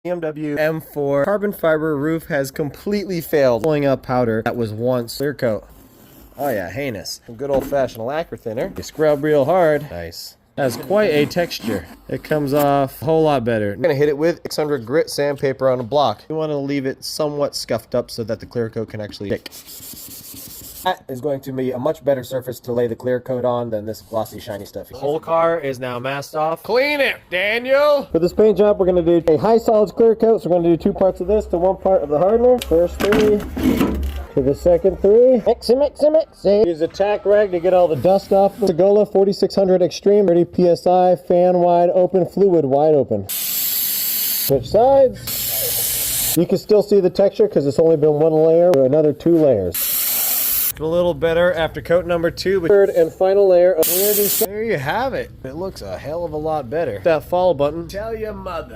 BMW M4 Carbon Fiber roof has completely failed pulling up powder that was once clear coat. Oh yeah, heinous. Some good old-fashioned lacquer thinner. You scrub real hard. Nice. Has quite a texture. It comes off a whole lot better. I'm gonna hit it with 600 grit sandpaper on a block. You want to leave it somewhat scuffed up so that the clear coat can actually stick. That is going to be a much better surface to lay the clear coat on than this glossy, shiny stuff. The whole car is now masked off. Clean it, Daniel! For this paint job, we're going to do a high solids clear coat. So we're going to do 2 parts of this to 1 part of the hardener. First 3 to the second 3. Mix it, mix it, mix it. Use a tack rag to get all the dust off. Segola 4600 Extreme, 30 PSI, fan wide open, fluid wide open. Switch sides. You can still see the texture because it's only been 1 layer. Another 2 layers. A little better after coat number 2, but third and final layer of there you have it. It looks a hell of a lot better. That follow button. Tell your mother.